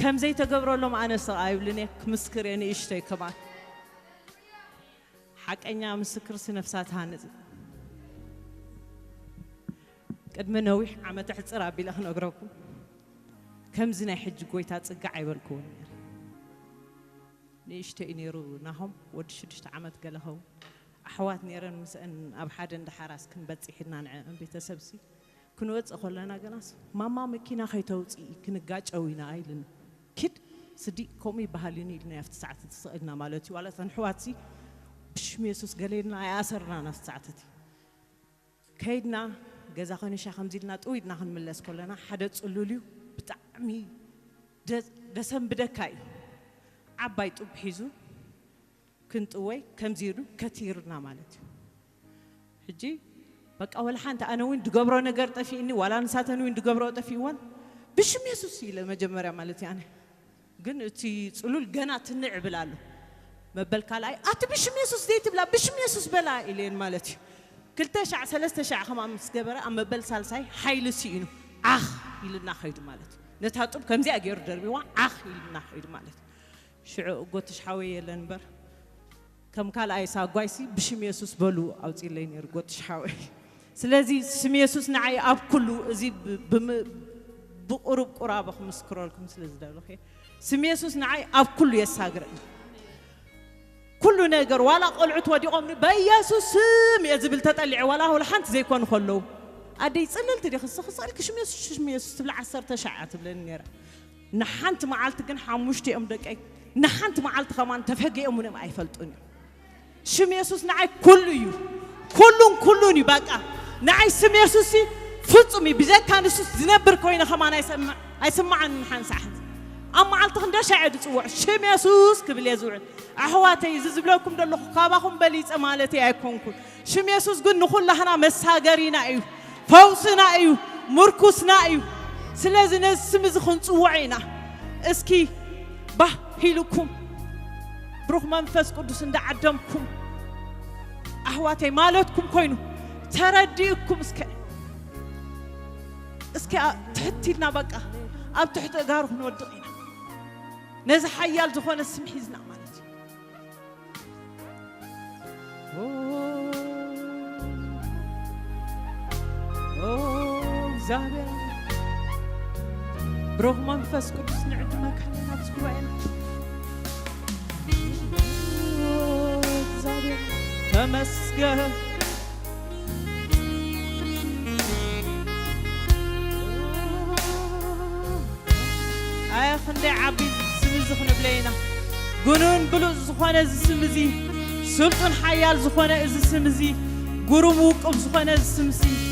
كم زي تقبروا لهم أنا صعيب لني مسكر يعني إشتي كمان حق أني مسكر سنفسات هانز قد ما نويح عم تحت رابي لأخنا أقرأكم كم زنا حج قويتات قاعي بالكون نيشتي نيرو نهم ودشدشت عمت قالهو أحوات نيرن مسأن أبحد عند حراس كن بتصيحنا عن بيت سبسي كنوت أخلنا جناس ماما مكينا خيتوتي كن جاج أوينا عيلن كد صديق كومي بهاليني لنا في ساعة تصعدنا مالتي ولا تنحواتي بش ميسوس قالينا ياسرنا ناس ساعتي كيدنا جزا خني شاخم زيدنا تويدنا هنملس كلنا حدث قلوليو بتعمي دسم بدكاي عبايت بحيزو كنت أوي كم زيرو كثيرنا مالتي هجي بق أول حانت أنا وين دقبرو نقرت فيني ولا نساتني وين دقبرو تفيوان بشم يسوسي لما جمرة مالتي أنا قلتي تقولوا الجنات النعب لالو ما بالكالاي بشم يسوس ديت بلا بشم يسوس بلا إلين مالتي كل تشع ثلاثة شع خمام سجبرة أما بالسالساي حيل سينو يلنا خيد مالتي نتهاتب كم زي أجير دربي وان يلنا خيد مالتي شعو قوتش حوي لنبر كم قال أيسا قايسي بشم يسوس بلو أو تيلين يرقوتش حوي سلازي سم يسوس نعي أب كله زي بقرب قرابة خمس كرولكم سلازي دولو خي سم يسوس نعي أب كله يساقرن كله نجر ولا قلعت ودي قوم بيسوس سم يزبل تطلع ولا هو لحنت زي كون خلو أدي صللت دي خصك شم يسوس تبلع 10 شعات بلنيرة نحنت معلت كن حمشتي أم دقيق نحنت معلت كمان تفهجي أمنا ما يفلتوني شم يسوس نعي كلون يبقى نعي سم يسوسي فطمي بذات كان يسوس زنبر كوينه كمان يسمع عن نحن ساحت أما علت خندر شعد تسوع شم يسوس قبل يزوع أحواتي يزبلوكم دلوا خابهم بليز أمالتي أيكونكم شم يسوس قل نخل لهنا مساجرنا أيو فوسنا أيو مركوسنا أيو سلازم نسمز خنصوعينا اسكي به هيلكم بروح منفس قدس عند عدمكم أحواتي مالتكم كوينو ترديكم اسكي تحتينا بقى أب تحت أجاره نودقينا نزح حيال زخون السمحيزنا مالتي زابر بروح منفس قدس نعدمك حنا بسكوعنا زابر تمسك أي خندي عبي سمزخن بلينا قنون بلو زخانة زسمزي سلطن حيال زخانة زسمزي قرموك زخانة زسمزي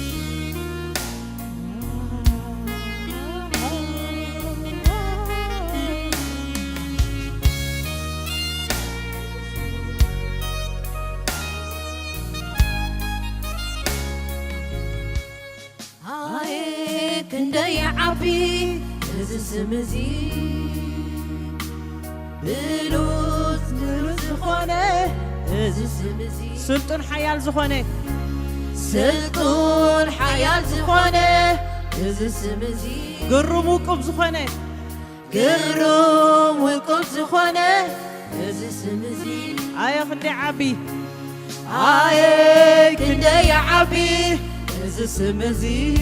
عبي زسمزي بلوز زخانة زسمزي سلطن حيال زخانة سلطن حيال زخانة زسمزي قرموكم زخانة قرموكم زخانة زسمزي آية خندي عبي آية كندي عبي زسمزي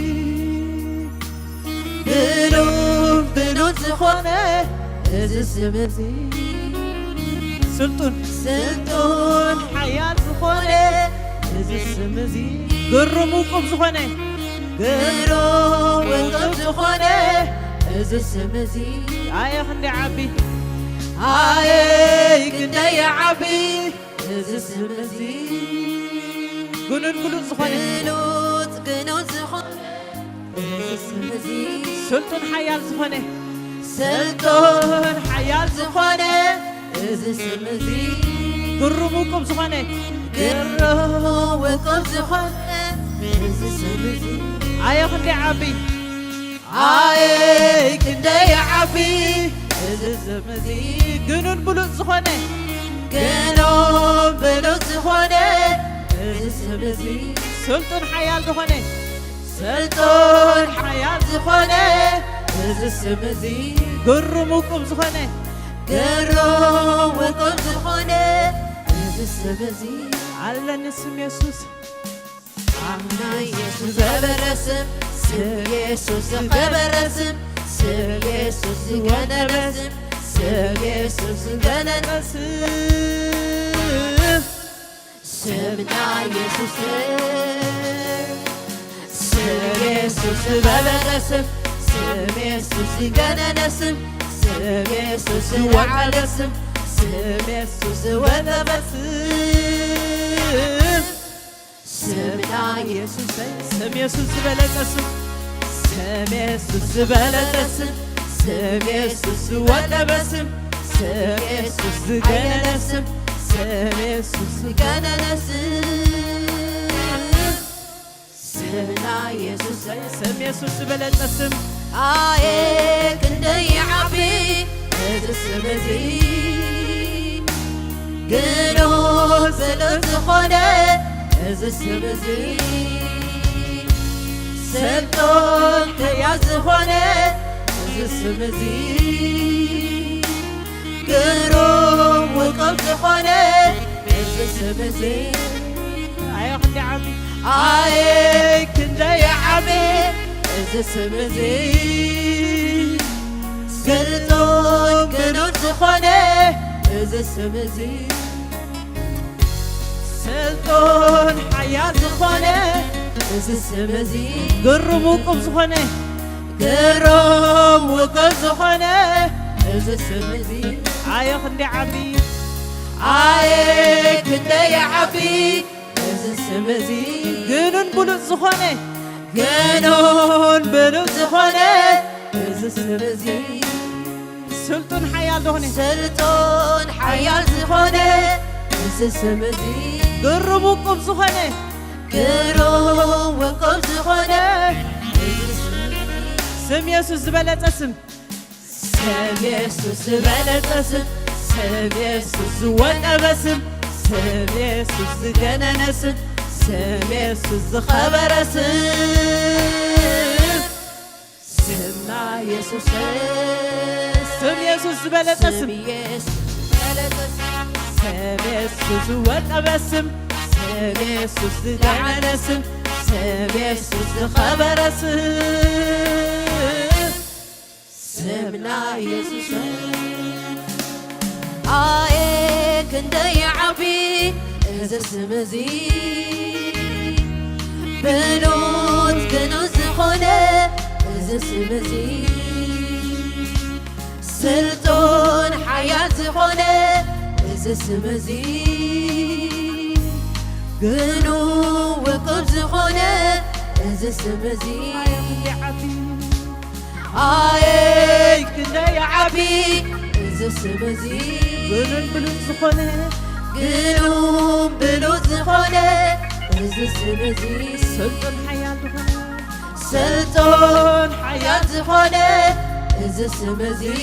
بلوز زخانة زسمزي سلطن حيال زخانة زسمزي قرموكم زخانة قرموكم زخانة زسمزي آية خندي عبي آية كندي عبي زسمزي قنون زخانة قنوت زخانة زسمزي سلطن حيال زخانة سلطن حيال زخانة زسمزي قرموكم زخانة قرموكم زخانة زسمزي آية خندي عبي آية كندي عبي زسمزي قنون بلوز زخانة قنون بلوز زخانة زسمزي سلطن حيال زخانة سلطن حيال زخانة إذا سمزي قرم وقم زخنة قرم وقم زخنة إذا سمزي على نسم يسوس عنا يسوس خبرسم سم يسوس خبرسم سم يسوس غنى رسم سم يسوس غنى رسم سمنا يسوس سم يسوس خبرسم سم يسوس غنى رسم سم يسوس وعلسم سم يسوس غنى رسم سمنا يسوس سم يسوس بلقسم سم يسوس بلقسم سم يسوس ولبسم سم يسوس عينسم سم يسوس كننسم سمنا يسوس سم يسوس بلقسم آيك ندي عبي إذا سمزي قنوز الأزخنة إذا سمزي سلطان تيازخنة إذا سمزي قروم وقم زخنة إذا سمزي عيا خدي عمي آيك ندي عبي إذا سمزي سلطان قنوز زخنة إذا سمزي سلطان حياة زخنة إذا سمزي قرم وقم زخنة قرم وقم زخنة إذا سمزي عيا خدي عمي عايك ندي عبي إذا سمزي قنون بلوت زخنة قانون بلوك زخنة إذا سمزي سلطان حياة زخنة سلطان حياة زخنة إذا سمزي قرم وقم زخنة قرم وقم زخنة إذا سمزي سم يسوس بلقسم سم يسوس بلقسم سم يسوس ولبسم سم يسوس كننسم سم يسوس خبرسم سمنا يسوس سم يسوس بلقسم سم يسوس بلقسم سم يسوس ولبسم سم يسوس كننسم سم يسوس خبرسم سمنا يسوس آيك ندي عبي إذا سمزي بنوت كنوز خونة إذا سمزي سلطان حياة خونة إذا سمزي قنو وقبز خونة إذا سمزي آيك ندي عبي إذا سمزي قنون بلوت زخنة قلوب بلوز خونة إذا سمزي سلطان حياة زخنة سلطان حياة خونة إذا سمزي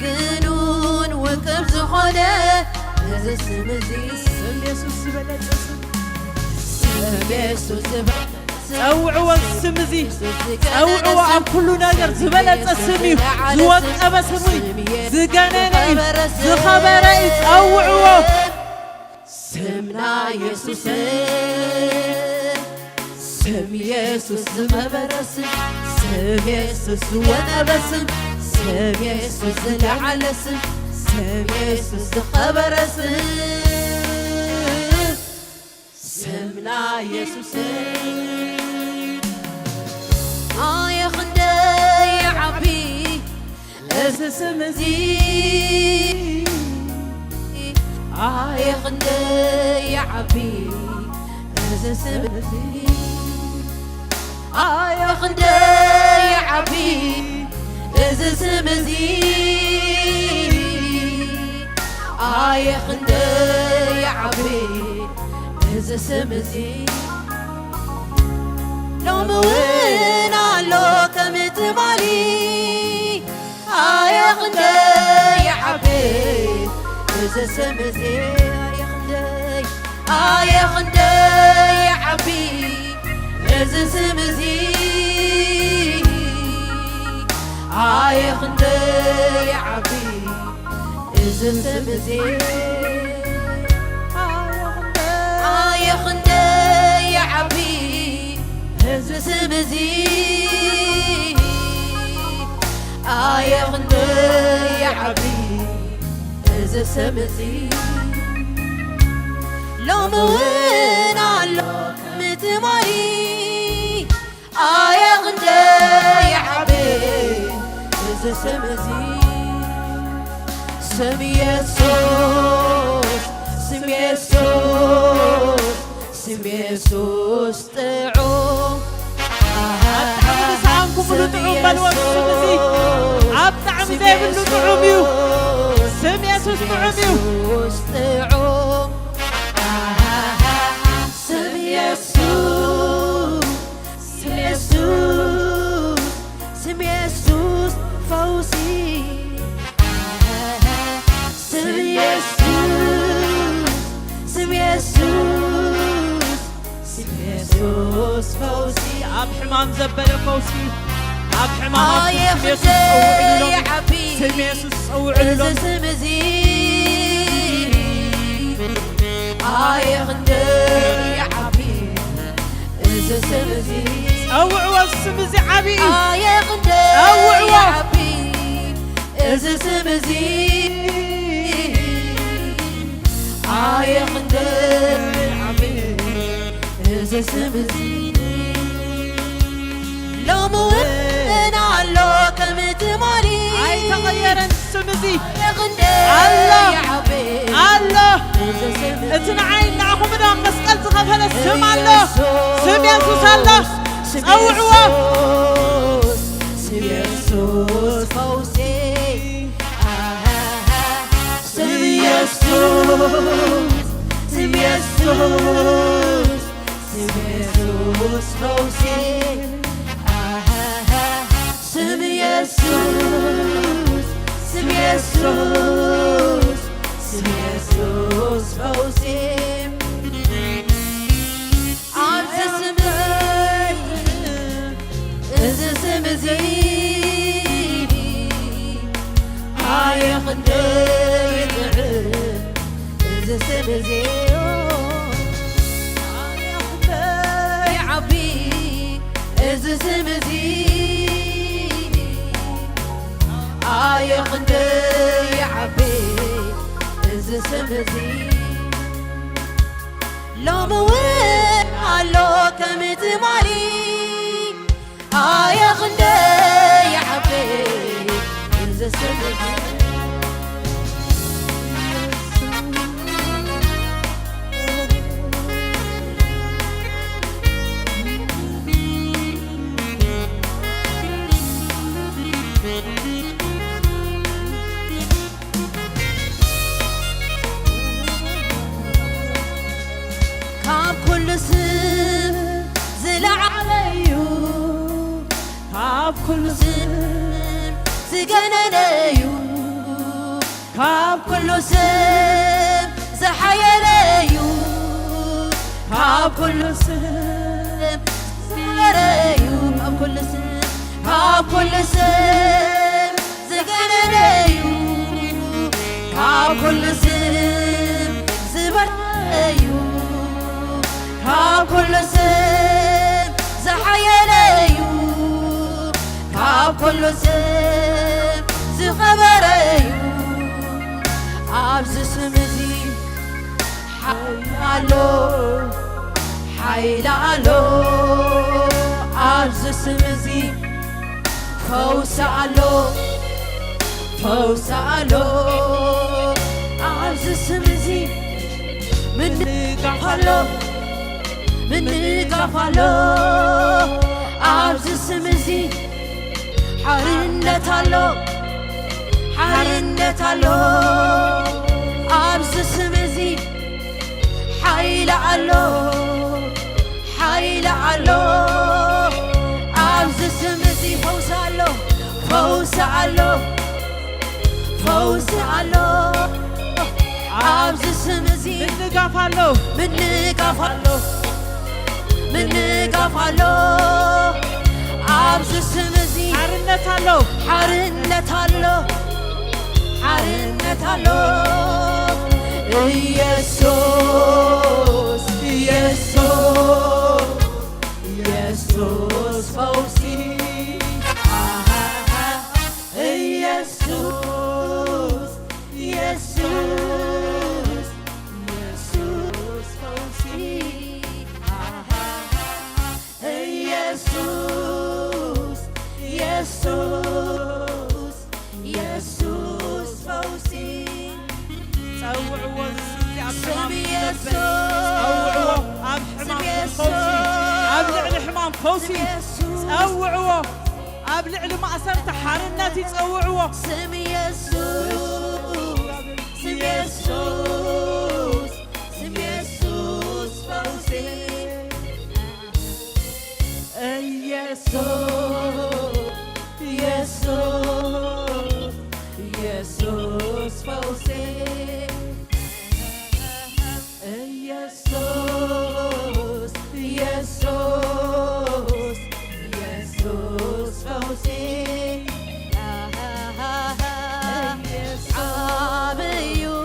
قنون وكبز خونة إذا سمزي سم يسوس بلقسم سم يسوس أوعوا السمزي أوعوا عن كل نجر زبلت السمي زوات أبا سمي زجانين زخبريت أوعوا سمنا يسوس سم يسوس مبرسم سم يسوس وانا بسم سم يسوس لعلسم سم يسوس خبرسم سمنا يسوس يا خدي عبي اسمزي يا خدي عبي اسمزي يا خدي عبي اسمزي يا خدي عبي اسمزي لو موين علو كم تبالي يا خدي عبي إذا سمزي يا خدي يا خدي عبي إذا سمزي خندي عبي إذا سمزي خندي عبي إذا سمزي خندي عبي إذا سمزي لو موين على متماري خندي عبي إذا سمزي سم يسوس سم يسوس سم يسوس تعوم عنكم بلو تعوم بالوقت سمزي عبد زي بلو تعوميو سم يسوس تعوميو تعوم سم يسوس سم يسوس سم يسوس فوزي سم يسوس سم يسوس سم يسوس فوزي عب حمام زبل فوزي عب حمام سم يسوس يا حبيبي سم يسوس صوعي لهم سمزي خندي يا حبيبي إذا سمزي أوعوا السمزي عبي خندي أوعوا يا حبيبي إذا سمزي خندي يا حبيبي إذا سمزي لو موين على كم تماري تغير السمزي خندي الله يا حبيبي الله اتنا عين نعخو مدام مسقل زخفل السم الله سم يسوس الله أوعوا سم يسوس فوزي سم يسوس سم يسوس سم يسوس فوزي سم يسوس سم يسوس سم يسوس فوزي عبد سمزي إذا سمزي خندي يدعم إذا سمزي خندي عبي إذا سمزي خندي عبي إذا سمزي لو موين على كم تماري خندي عبي إذا سمزي كل سم زلع عليو كاب كل سم زقننيو كاب كل سم زحيليو كاب كل سم زريو كاب كل سم كاب كل سم زقننيو كاب كل سم زبريو كاب كل سم زحيليو كاب كل سم زخبريو عبز سمزي حيلالو حيلالو عبز سمزي فوسالو فوسالو عبز سمزي من قفلو من قفلو عبز سمزي حرنتالو حرنتالو عبز سمزي حيلالو حيلالو عبز سمزي فوسالو فوسالو فوسالو عبز سمزي من قفلو من قفلو من قفلو عبز سمزي حارنت هالو حارنت هالو حارنت هالو يسوس يسوس يسوس فوزي يسوس يسوس يسوس فوزي يسوس يسوس يسوس فوزي صوعوا سم يسوس صوعوا أب حمام فوزي أب لعل حمام فوزي صوعوا أب لعل ما أسرت حارناتي صوعوا سم يسوس سم يسوس سم يسوس فوزي يسوس يسوس يسوس فوزي يسوس يسوس يسوس فوزي عابيو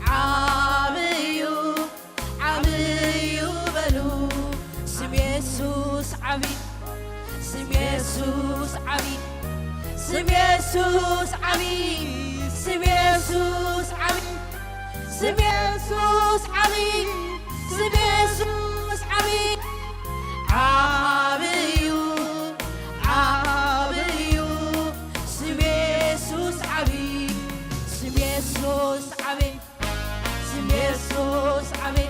عابيو عابيو بلو سم يسوس عبي سم يسوس عبي سم يسوس عبي سم يسوس عبي سم يسوس عبي سم يسوس عبي عابيو عابيو سم يسوس عبي سم يسوس عبي سم يسوس عبي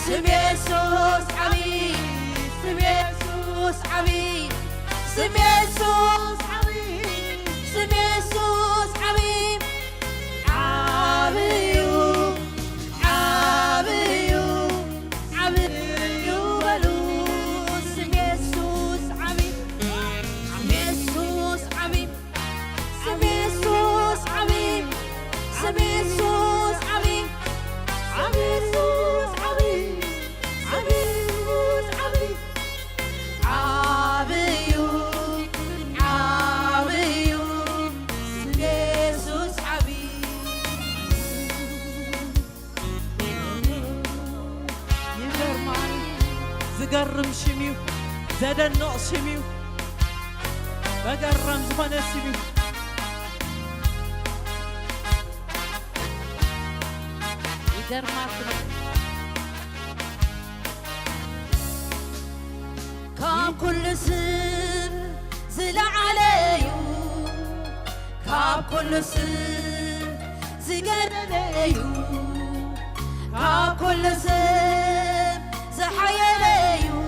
سم يسوس عبي سم يسوس عبي سم يسوس عبي سم يسوس عبي عابيو عابيو عابيو بلو سم يسوس عبي سم يسوس عبي سم يسوس عبي سم يسوس عبي عبيسوس عبي عبيسوس عبي عابيو عابيو سم يسوس عبي يجرماني زقرم شميو زدنق شميو بقرم زخنة سميو يجرماتنا كاب كل سم زلع عليو كاب كل سم زقر عليو كاب كل سم زحي عليو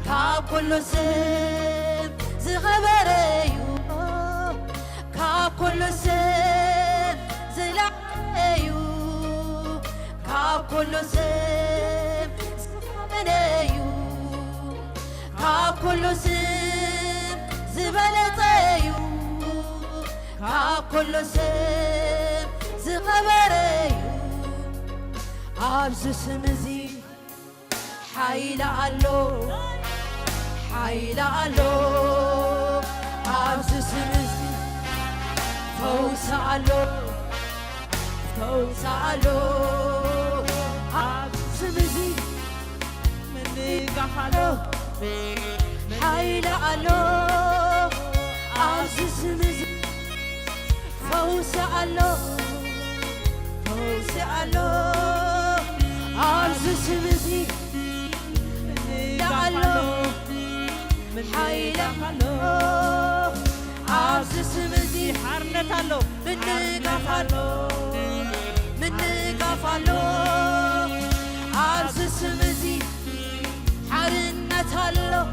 كاب كل سم زغبر عليو كاب كل سم زلع عليو كاب كل سم زغبر عليو كاب كل سم زبلطيو كاب كل سم زغبريو عبز سمزي حيل علو حيل علو عبز سمزي فوز علو فوز علو عبز سمزي مني قحلو حيل علو عبز سمزي فوز علو فوز علو عبز سمزي علو حيل علو عبز سمزي حرنت علو من قفلو عبز سمزي حرنت علو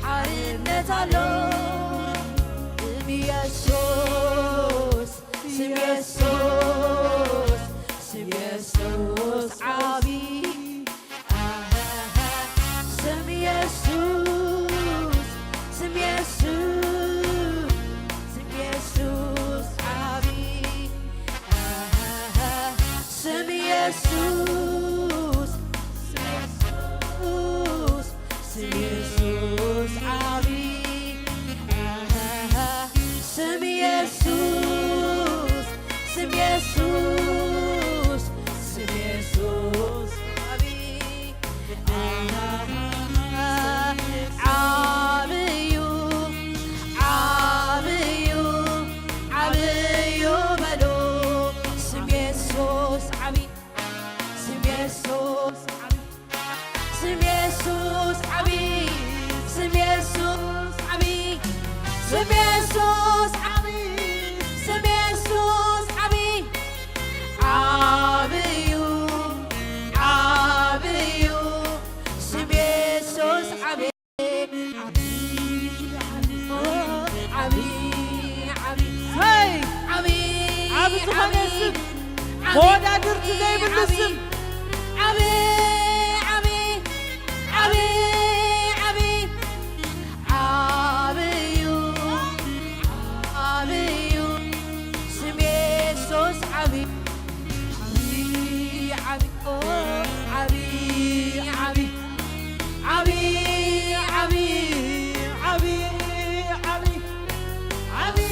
حرنت علو يسوس سم يسوس سم يسوس عبي سم يسوس سم يسوس سم يسوس عبي سم يسوس سم يسوس سم يسوس عبي ስም ኢየሱስ ዓብይ ስም ኢየሱስ ዓብይ ዓብዩ ዓብዩ ስም ኢየሱስ ዓብይ ዝኾነ ስም መወዳድርቲ ዘይብሉ ስም ዓብይ ዓብይ ዓብይ ዓብይ ዓብዩ ዓብዩ ስም ኢየሱስ ዓብይ ዓብይ ዓብይ ዓብይ ዓብይ ዓብይ ዓብይ ዓብይ ዓብይ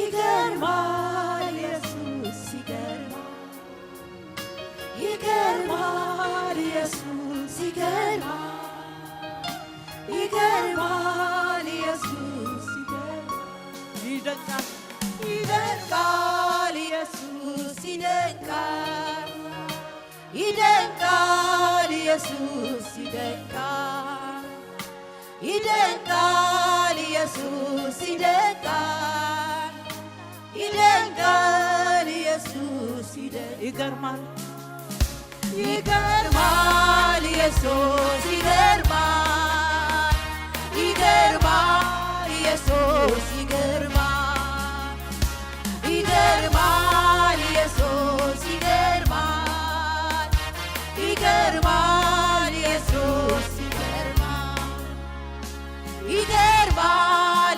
ይገርማል ኢየሱስ ይገርማል ይገርማል ኢየሱስ ይገርማል ይገርማል ኢየሱስ ይደንቃል ይደንቃል ኢየሱስ ይደንቃል ይደንቃል ኢየሱስ ይደንቃል ይደንቃል ኢየሱስ ይደንቃል ይደንቃል ኢየሱስ ይገርማል ይገርማል ኢየሱስ ይገርማል ይገርማል ኢየሱስ ይገርማል ይገርማል ኢየሱስ ይገርማል ይገርማል ኢየሱስ ይገርማል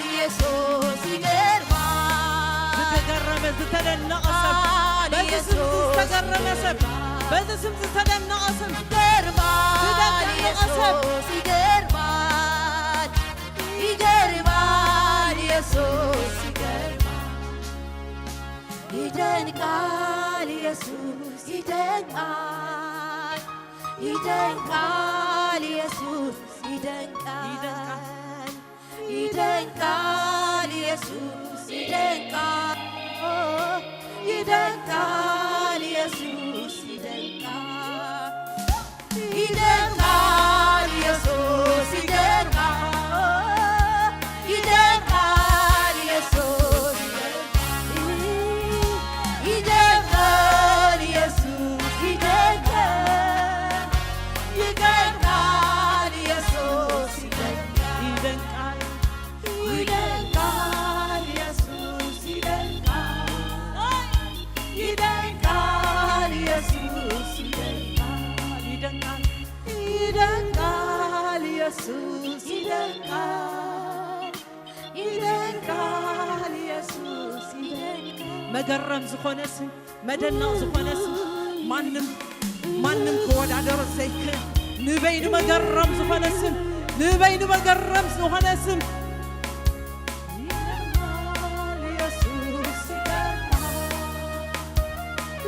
ኢየሱስ ይገርማል ዝተገረመ ዝተደነቀ ሰብ በዚ ስም ዝተገረመ ሰብ በዚ ስም ዝተደነቀ ሰብ ይገርማል ኢየሱስ ይገርማል ይገርማል ኢየሱስ ይገርማል ይደንቃል ኢየሱስ ይደንቃል ይደንቃል ኢየሱስ ይደንቃል ይደንቃል ኢየሱስ ይደንቃል ይደንቃል ኢየሱስ ይደንቃል ይደንቃል ኢየሱስ ይደንቃል ይደንቃል ኢየሱስ ይደንቃል ኢየሱስ ይደንቃል ይደንቃል ኢየሱስ ይደንቃል ይደንቃል ኢየሱስ ይደንቃል ይደንቃል ኢየሱስ ይደንቃል ይደንቃል ኢየሱስ ይደንቃል ይደንቃል ኢየሱስ ይደንቃል መገረም ዝኾነ ስም መደነቕ ዝኾነ ስም ማንም ክወዳደሮ ዘይክእል ንበይኑ መገረም ዝኾነ ስም ንበይኑ መገረም ዝኾነ ስም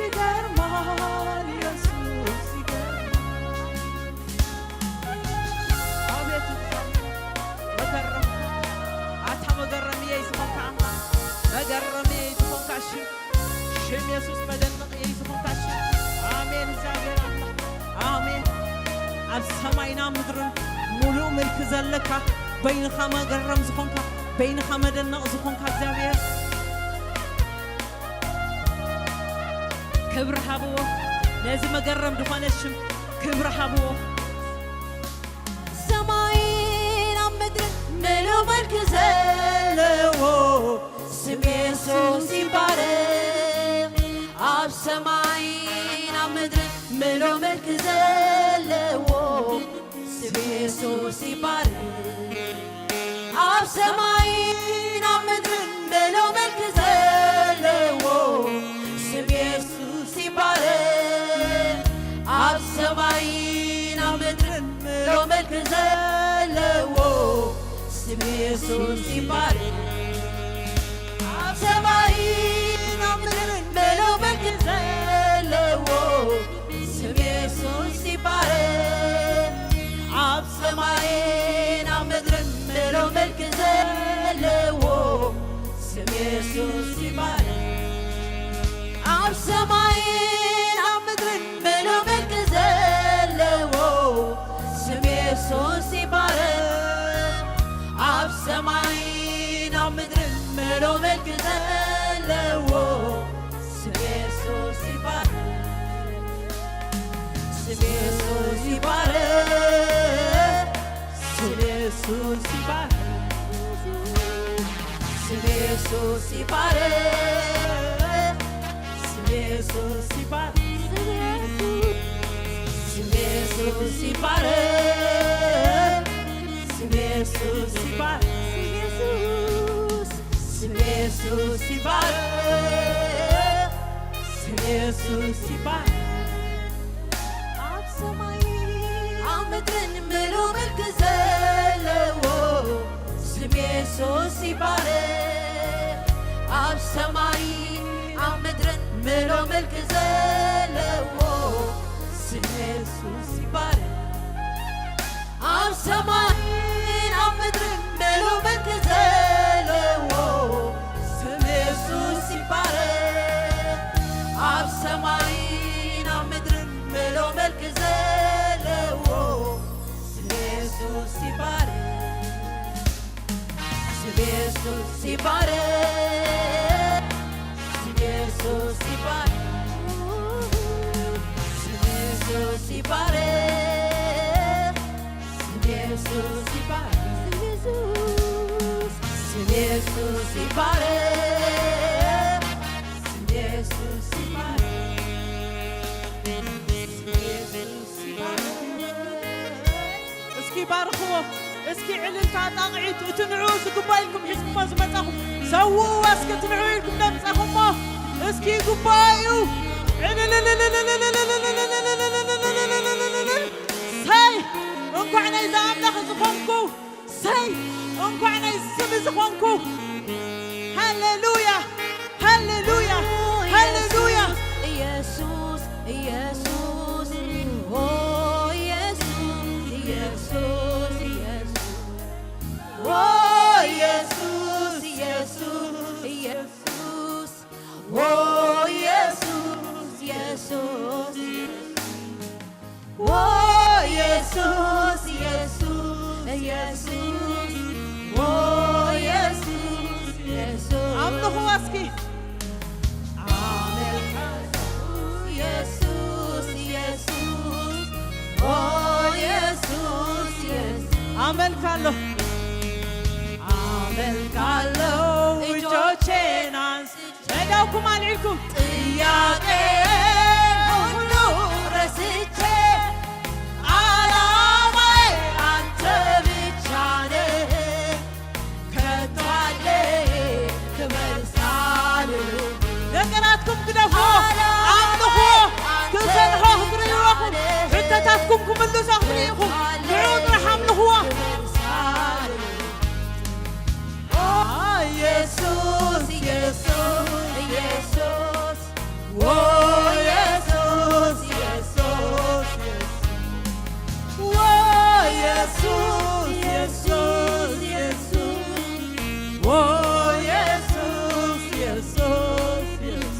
ይገርማል ኢየሱስ ይገርማል መገረም አታ መገረም የይዝኾንካ መገረም የይዝኾንካ ሽም ኢየሱስ መደነቕ የይዝኾንካ ሽም አሜን እግዚአብሔር አምላክ አሜን ኣብ ሰማይና ምድርን ሙሉእ ምልክ ዘለካ በይንኻ መገረም ዝኾንካ بين خمد النقصكم كذابير كبر حبو لازم أقرب دخان الشم كبر حبو سماين عمدر ملو مركز اللو سمي سوسي بارك عب سماين عمدر ملو مركز اللو سمي سوسي بارك عب سماين عمدر ملو مركز اللو سمي سوسي بارك عب سماين عمدر ملو مركز اللو سمي سوسي بارك عب سماين عمدر ملو مركز اللو سمي سوسي بارك عب سماين عمدر ملو مركز اللو سمي سوسي بارك عب سماين عمدر ملو مركز اللو سمي سوسي بارك عب سماين عمدر ملو مركز اللو سمي سوسي بارك سمي سوسي بارك سمي سوسي بارك سمي سوسي بارك سمي سوسي بارك سمي سوسي بارك سمي سوسي بارك سمي سوسي بارك سمي سوسي بارك عب سماين عمدرن ملو مركز اللو سمي سوسي بارك عب سماين عمدرن ملو مركز اللو سمي سوسي بارك عب سماين عمدرن ملو مركز اللو سمي سوسي بارك عب سماين عمدرن ملو مركز اللو سمي سوسي بارك سمي سوسي بارك سمي سوسي بارك سمي سوسي بارك سمي سوسي بارك سمي سوسي بارك سمي سوسي بارك اسكي بارخوه اسكي علم تعطاقعي تنعو سقبايلكم حسكم ما زمتاكم سووا اسكي تنعو لكم نمساكم ما اسكي قبايو ساي انكو عنا إذا أملخ زخونكو ساي انكو عنا السم زخونكو هللويا هللويا هللويا يسوس يسوس أوه يسوس يسوس يسوس أوه يسوس يسوس يسوس أوه يسوس يسوس أوه يسوس يسوس يسوس أوه يسوس يسوس عملو اسكي يسوس يسوس أوه يسوس يسوس عمل كالو عمل كالو وجوتشين انس نداوكم عليكم ጥያቄ ሁሉ ረስቼ ዓላማዬ አንተ ብቻ ነህ ከቶ አለ ክብር ሳልል ነገራትኩም ግደፎ አምልኾ ክሰንሖ ክብርይኹም ሕተታትኩም ክምልሶ ክብርይኹም ንዑ ጥራሕ ኣምልኽዎ ኢየሱስ ኢየሱስ ኢየሱስ ኦ ኢየሱስ ኢየሱስ ኦ ኢየሱስ ኢየሱስ ኢየሱስ ኦ ኢየሱስ ኢየሱስ ኢየሱስ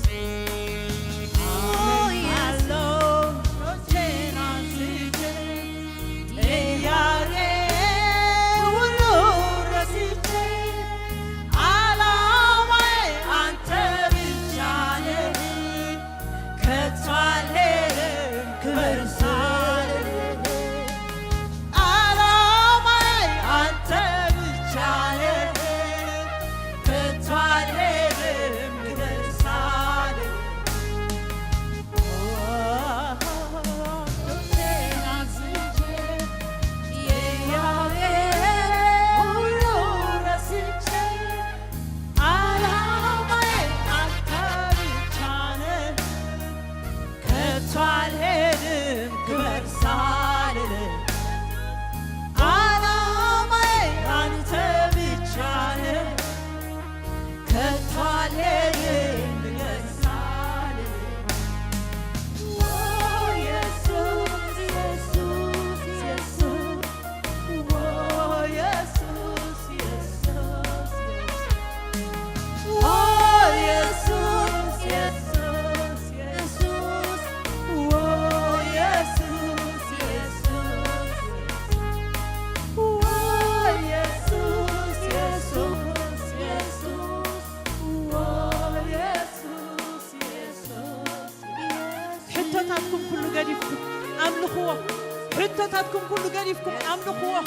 حتتاتكم كل قريفكم أملكوا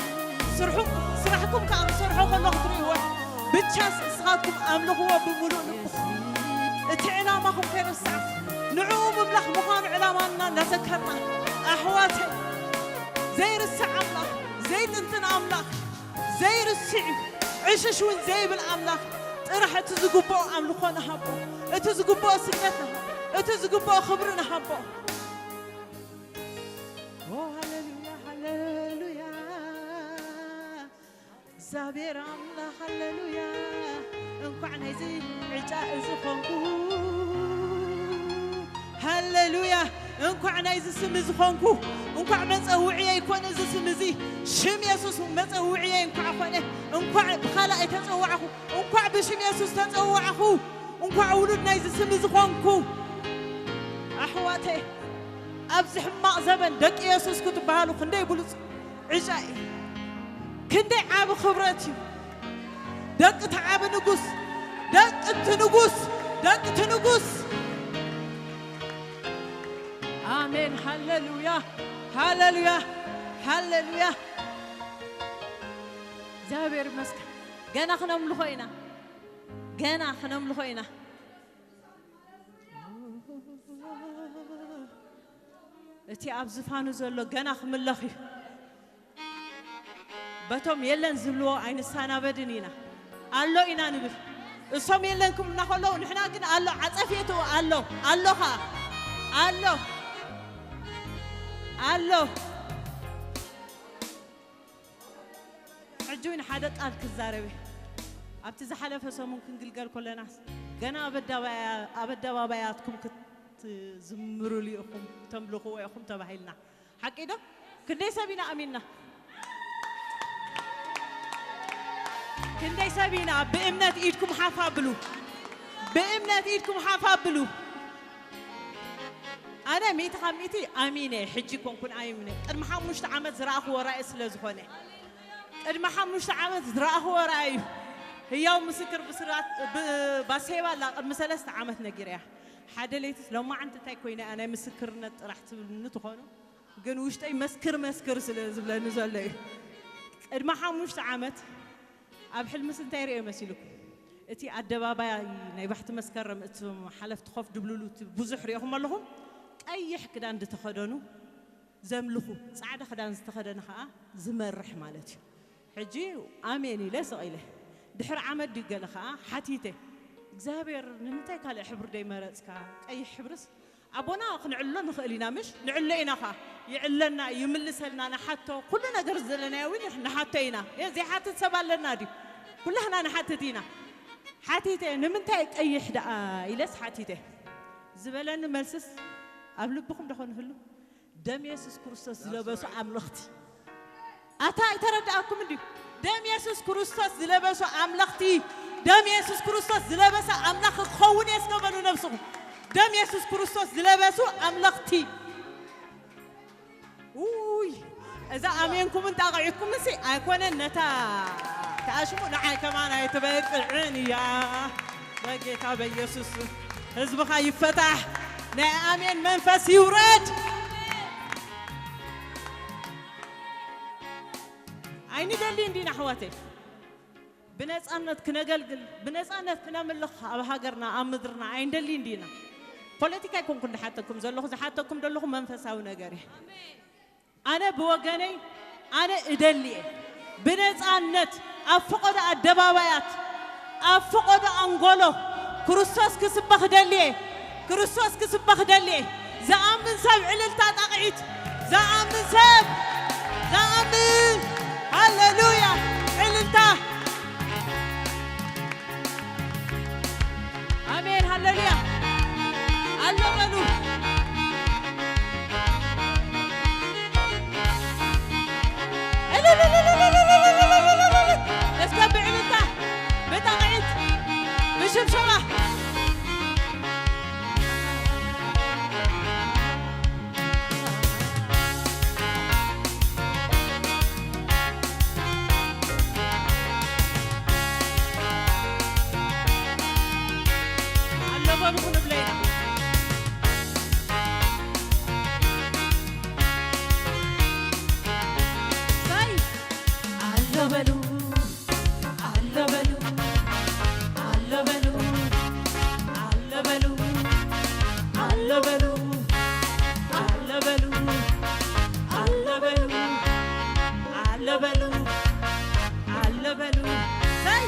سرحكم كأم سرحوا خلوا خطريوا بتشاس إسقاطكم أملكوا بملونكم تعلامكم كيف الساعة نعوم ملخ مخان علامنا نذكرنا أحواتي زير الساعة أملاك زي الانتن أملاك زير السعي عيش شون زي بالأملاك راح تزقبوا أملكونا هبوا تزقبوا سنتنا تزقبوا خبرنا هبوا هللويا هللويا زابير أملاك هللويا انكو عن هزي عجاء زخونكو هللويا انكو عن هزي سم زخونكو انكو عن مزأوعي يكون هزي سمزي شم يسوس مزأوعي انكو عفانه انكو بخلاء تزأوعه انكو بشم يسوس تزأوعه انكو عولدنا هزي سم زخونكو أحواتي أبزح ما زمن دك يسوس كتب بحاله خندي بلوس عجائي كندي عاب خبرتي دك تعاب نقص دك تنقص دك تنقص آمين هللويا هللويا هللويا زابير مسك جانا خنم لخوينا جانا خنم لخوينا أتي أبزفانو زلوا جانا خملخي بتوم يلن زلوا عين السنة بدنينا الله إنا نبر الصوم يلنكم نخلو نحنا كنا الله عصفيته الله خا الله عجون حدا قال كزاربي أبتي زحلف هسه ممكن قلقل كل ناس جنا أبدا بياتكم زمروا لي أخم تملكوا يا أخم تبعيلنا حكينا كندي سبينا أميننا كندي سبينا بإمنة إيدكم حافظلو بإمنة إيدكم حافظلو أنا ميت خميتي أمينة حجكم كن أمينة المحمش تعمد زراعه ورئيس لزخنة المحمش تعمد زراعه ورئيس هي مسكر بسرعة بسيبا لا المسألة تعمد نجريها حدا ليتس لو ما عندك تكوينة أنا مسكرنا راح نتخانو قنوش تاي مسكر سلزبلا نزل لي المحمش تعمد أبحل مثل تيري مسيلكم أتي الدبابة نبحت مسكر حلف تخاف دبلولو بزح ريهم لهم أي حكدان تخدانو زملخو سعادة خدان تخدانها زمرح مالتي حجي آميني ليس إله دحر عمد دقلها حتيته زابير نمتى كله حبر دايما رأسك أي حبرس أبونا خنعلنا نخلينا مش نعلنا خا يعلنا يملس لنا حتى كلنا جرز لنا وين إحنا حتينا يا زي حتى سبال لنا دي كلنا نحتتينا حتيته نمتى أي حدا إلس حتيته زبالنا ملسس قبل بكم دخلنا فيلو دم يسوع كريستوس لبسوا أملختي أتا يتردأكم دي دم يسوع كريستوس لبسوا أملختي دم يسوع كريستوس لبسوا أملاخ خون يسكبروا نفسهم دم يسوع كريستوس لبسوا أملختي ووي إذا أمينكم أنت أقعدكم مسي أكون النتا تعشموا نعي كمان يتبارك العين يا بقيت أبي يسوع حزب خايف فتح نعمين منفس يورد عيني دلين دي نحواتي بناس أنت كنقلقل بناس أنت كنعمل هاجرنا أمدرنا عين دلين دينا بوليتيكا يكون كل حتىكم زلهم حتىكم دلهم منفس أو نجاري أنا بوجاني أنا إدلي بناس أنت أفقد الدبابات أفقد أنغولو كروساس كسبخ دلي كروساس كسبخ دلي زعم من سب عللتات أقعد زعم من سب زعم هللويا عللتا آمين هللويا هللويا اسكب عللتا بتقعد بشبشبة علبلو علبلو سي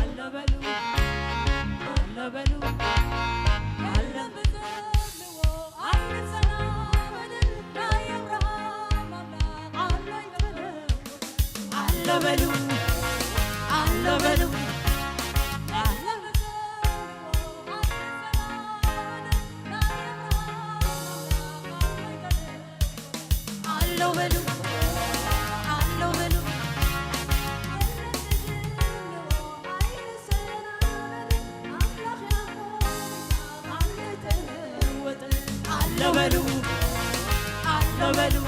علبلو علبلو علبلو علبلو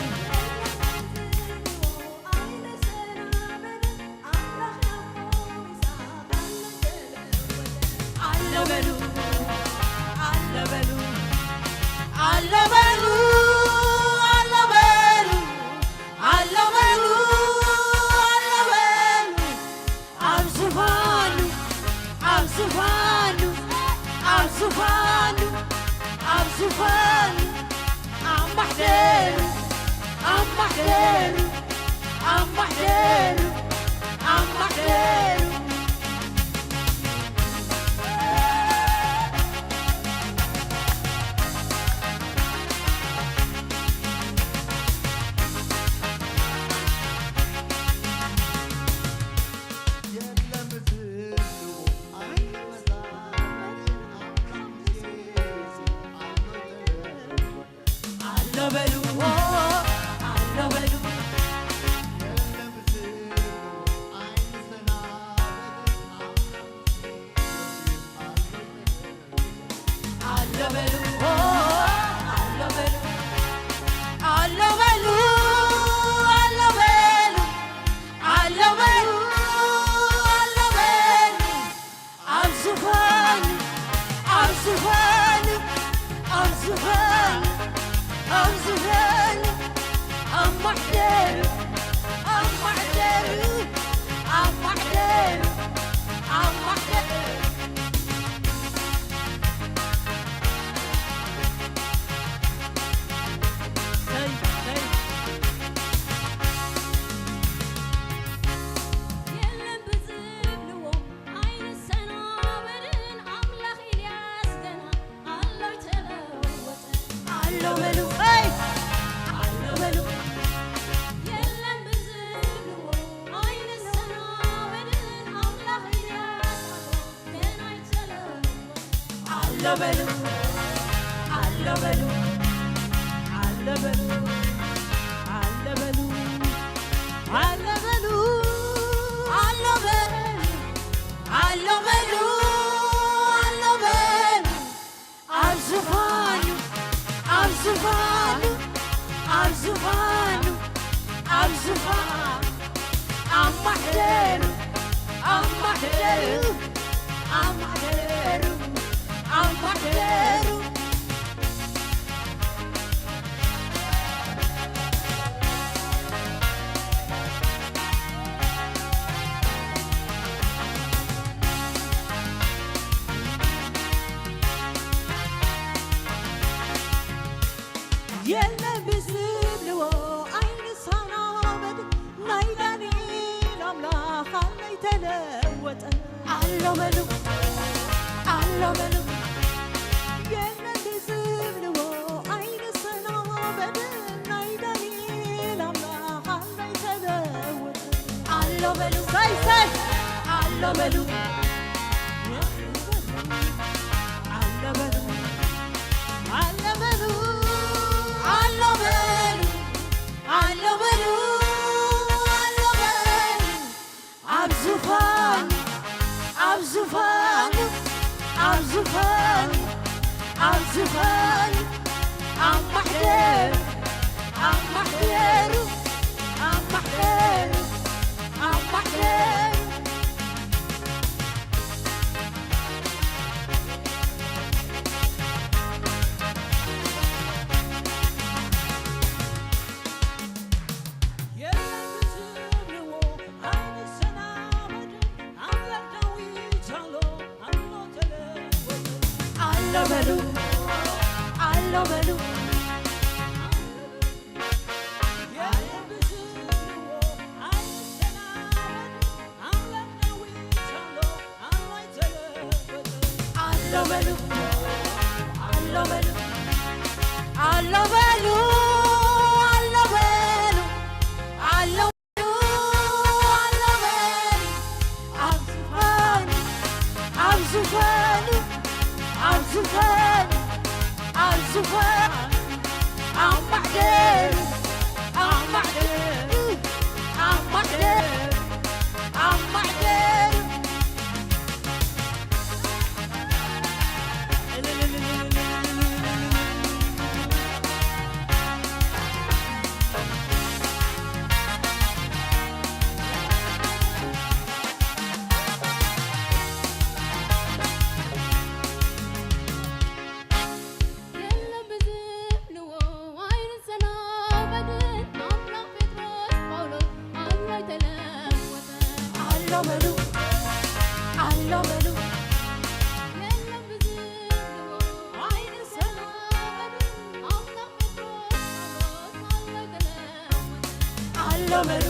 አለው በሉ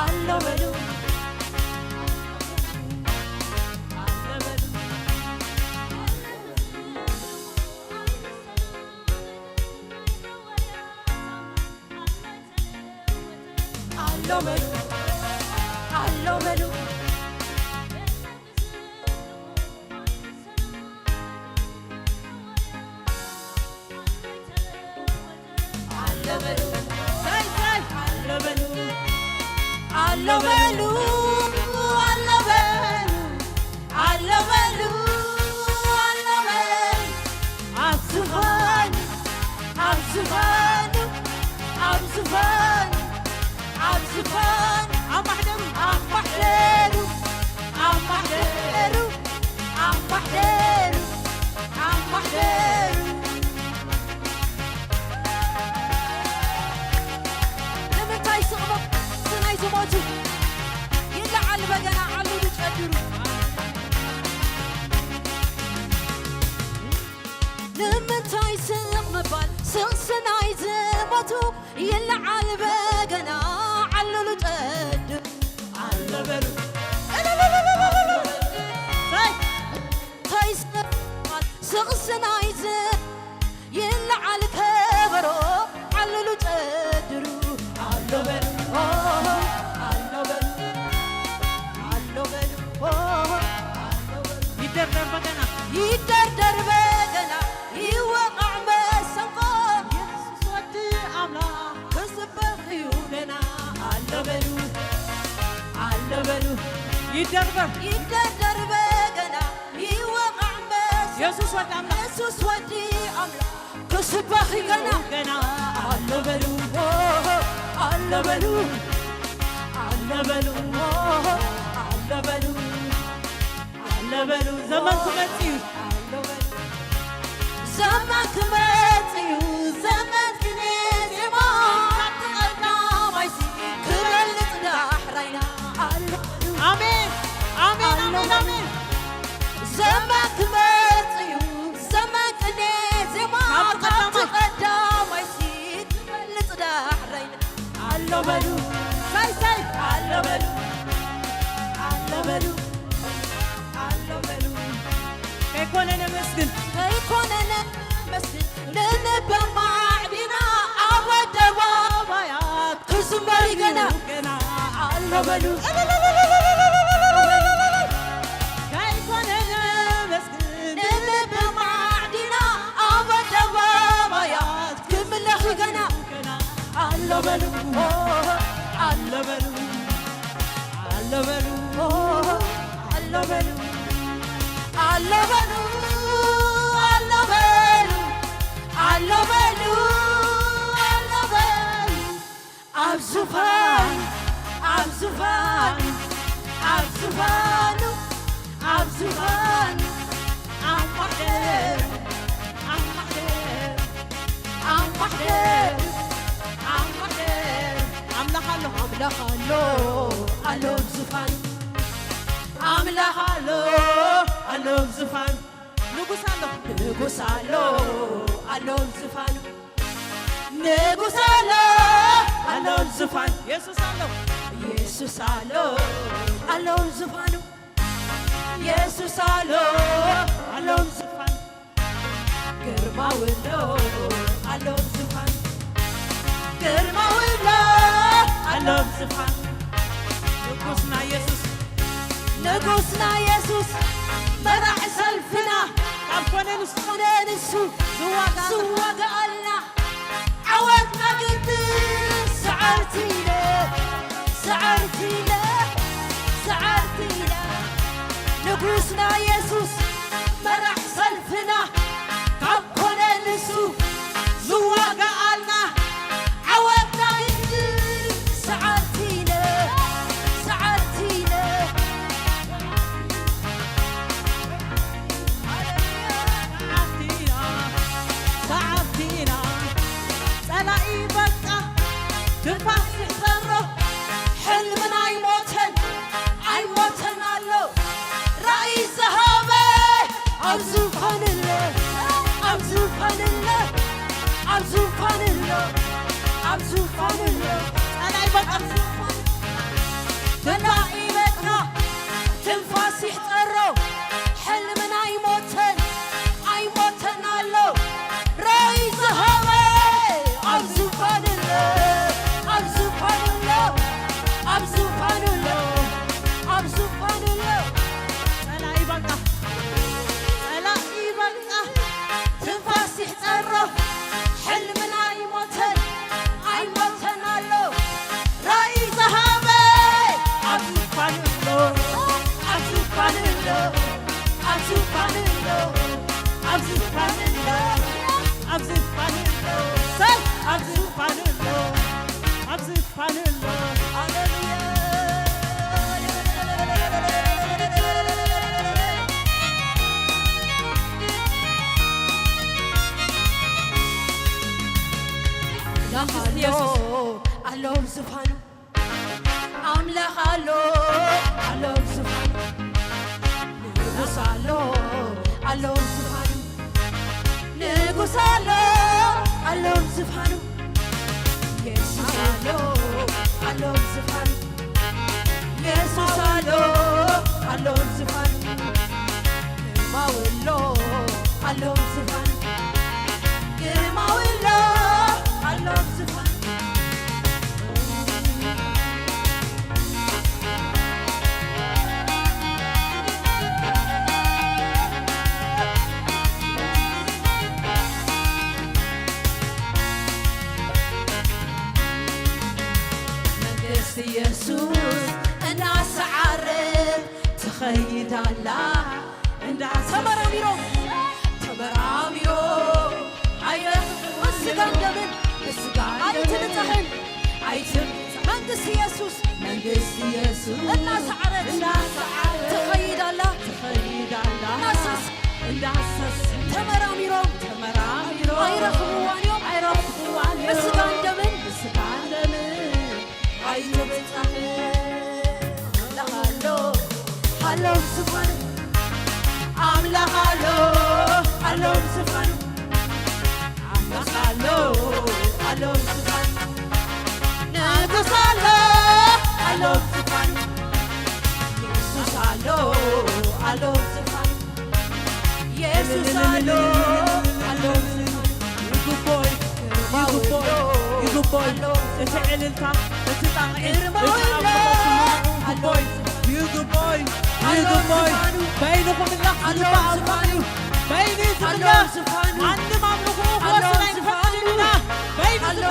አለው በሉ አለው በሉ አለው በሉ አለው በሉ አለው በሉ አለው በሉ አለው በሉ አብዙፋን አብዙፋን አብዙፋን አብዙፋን አማሕደሩ አማሕደሩ አማሕደሩ አማሕደሩ አማሕደሩ ንምንታይ ስቕሞ ስናይ ዝሞቱ ይለዓል በገና ዓሉ ዝጨድሩ ንምንታይ ስቕ ምባል ስቕ ስናይ ዝሞቱ ይለዓል በገና ዓሉ ዝጨድሩ አለ በሉ ታይ ስቕ ምባል ስቕ ስናይ ይለዓል ከበሮ ዓሉ ዝጨድሩ አለ በሉ ይደርደር በገና ይደርደር በገና ይወቃዕ መሰንቆ ኢየሱስ ወዲ አምላክ ክስበኽ እዩ ገና አለ በሉ አለ በሉ ይደርደር ይደርደር በገና ይወቃዕ መሰንቆ ኢየሱስ ወዲ አምላክ ኢየሱስ ወዲ አምላክ ክስበኽ እዩ ገና ገና አለ በሉ አለ በሉ አለ በሉ አለ በሉ ለበሉ ዘመን ክመጽዩ ዘመን ክመጽዩ ዘመን ክነዜማ ተቀዳማይሲ ክበልጽ ዳሕራይና አሜን አሜን አሜን አሜን ዘመን ክመጽዩ ዘመን ክነዜማ ተቀዳማይሲ ክበልጽ ዳሕራይና አሎ በሉ ሳይ ሳይ አሎ በሉ አሎ በሉ ከይኮነነ መስግን ከይኮነነ መስግን ንንበማዕዲና ኣብ ኣደባባያት ክዝመር ገና ገና አሎ በሉ ከይኮነነ መስግን ንንበማዕዲና ኣብ ኣደባባያት ክምለኽ ገና አሎ በሉ አለ በሉ አለ በሉ አሎ በሉ አሎ በሉ አሎ በሉ አሎ በሉ አሎ በሉ ኣብ ዙፋን ኣብ ዙፋን ኣብ ዙፋኑ ኣብ ዙፋን አማሕደር አማሕደር ኣማሕደር አማሕደር አምላኽ ኣሎ ኣምላኽ ኣሎ ኣሎ ዙፋን አምላኽ ኣሎ ኣሎ ዙፋን ንጉስ ኣሎ ንጉስ ኣሎ ኣሎ ዙፋኑ ንጉስ ኣሎ ኣሎ ዙፋን ኢየሱስ ኣሎ ኢየሱስ ኣሎ ኣሎ ዙፋኑ ኢየሱስ ኣሎ ኣሎ ዙፋን ግርማው ኣሎ ኣሎ ዙፋን ግርማው ኣሎ ኣሎ ዙፋን ንጉስና ኢየሱስ ንጉስና ኢየሱስ መራሒ ሰልፍና ካብ ኮነ ንሱ ኮነ ንሱ ዝዋጋአልና ዓወትና ግድስ ሰዓርቲነ ሰዓርቲነ ሰዓርቲነ ንጉስና ኢየሱስ መራሒ ሰልፍና ካብ ኮነ ንሱ ዝዋጋአልና ዓወትና ግድስ ሰዓርቲነ ሰዓርቲነ ሰዓብቲና ጸላኢ በቃ ትንፋስ ዘሮ ሕልምና ኣይሞተን ኣሎ ራእይ ዝሃበ ኣብ ዙፋንለ ኣብ ዙፋንለ ኣብ ዙፋንለ ኣብ ዙፋንለ ጸላኢ بقى تلاقي بكا تنفاسي حطرو حلمنا يموتن أيموتن الله رأي زهوي أبزوفان الله أبزوفان الله أبزوفان الله أبزوفان الله تلاقي بقى تنفاسي حطرو حلمنا يموتن أيموتن الله رأي زهوي أبزوفان الله أبزوفان الله أبزوفان الله أبزوفان الله أبزوفان الله سل أبزوفان الله أبزوفان الله الله سبحانه أملك الله سبحانه نقص الله سبحانه نقص الله سبحانه يسوع الله سبحانه يسوع الله سبحانه ما والله الله سبحانه ما والله الله سبحانه يسوس الناس عارف تخيد الله الناس تمراميرو عيف السجان دمن السجان عيتنتحن عيتن منقس يسوس الناس عارف تخيد الله الناس تمراميرو عيرخوا اليوم السجان دمن الله سبحانه أملك الله سبحانه أملك الله سبحانه نقص الله سبحانه يسوع الله سبحانه يسوع الله You boy, تفعل الكا تتعقل بينكم الله بينكم الله عند مملكوه وصلين فقدنا بينكم الله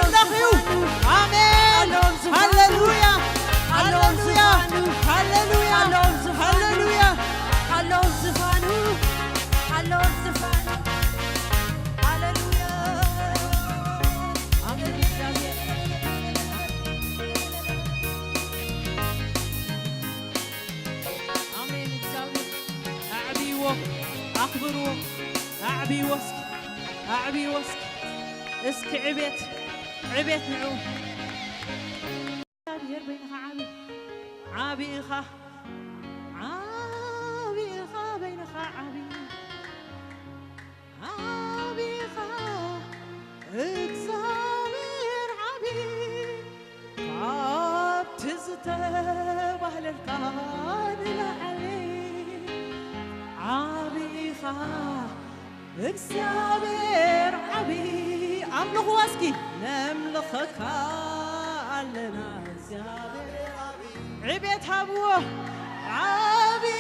آمين هللويا هللويا هللويا هللويا الله سبحانه الله سبحانه هللويا أخبروا أعبي وسك اسك عبيت نعو غير بينها عابي إخا بينها عابي إخا اكسامير عابي قاب تزتب أهل الكان لعلي عابي إخا እግዚአብሔር عبي أملك واسكي نملكك علنا እግዚአብሔር عبيت هبوه عبي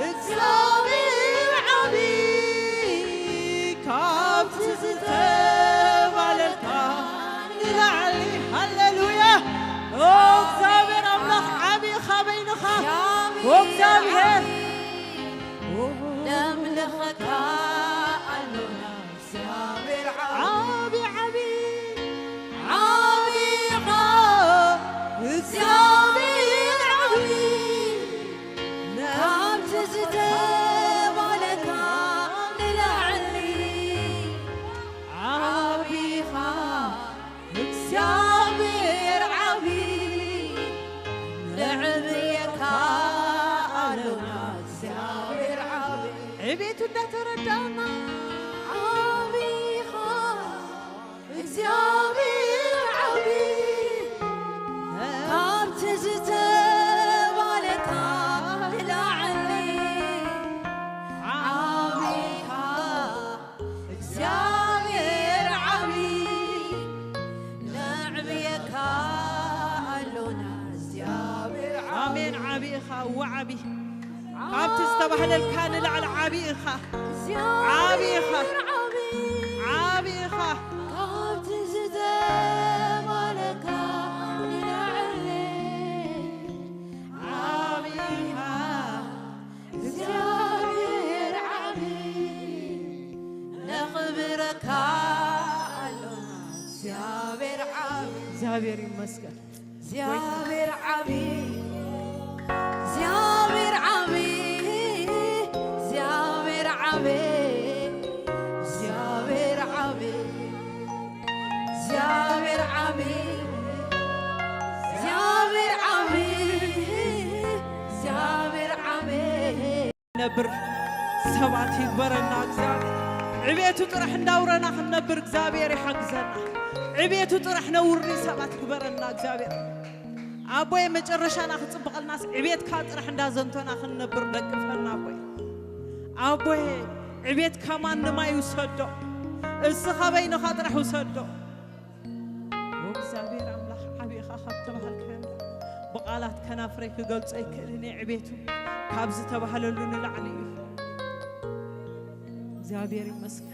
እግዚአብሔር عبي كابت زتب على الكان لعلي هللويا እግዚአብሔር أملك عبي خبينك እግዚአብሔር نملكك علنا እግዚአብሔር እግዚአብሔር كابت زتب على الكان لعلي እግዚአብሔር لعبيك علنا እግዚአብሔር عبيت ترد خا وعبي عبت استبحل الكان على عبي خا عبي خا عبي خا عبت استبحل الكان على عبي خا زيابير عبي نخبرك زيابير عبي زابير يمسكن زيابير عبي زيابير عبي زيابير عبي زيابير عبي زيابير عبي زيابير عبي زيابير عبي نبر سبعة يكبرنا እግዚአብሔር عبيتو طرح نداورنا خنبر እግዚአብሔር يحجزنا عبيتو طرح نورني سبعة يكبرنا እግዚአብሔር አቦይ መጨረሻና خصبقلناس عبيت ካጥራህ እንዳዘንቶና خنبر ደግፈና አቦይ عبيت كمان ما يوسدو السخابين خاطرح وسدو እግዚአብሔር አምላክ አብይኻ ካብተባህል ከን በቃላት ከናፍሬ ክገልጽ አይክልኒ عبيتو ካብዝ ተባህለሉ ንላዕሊ እግዚአብሔር ይመስገን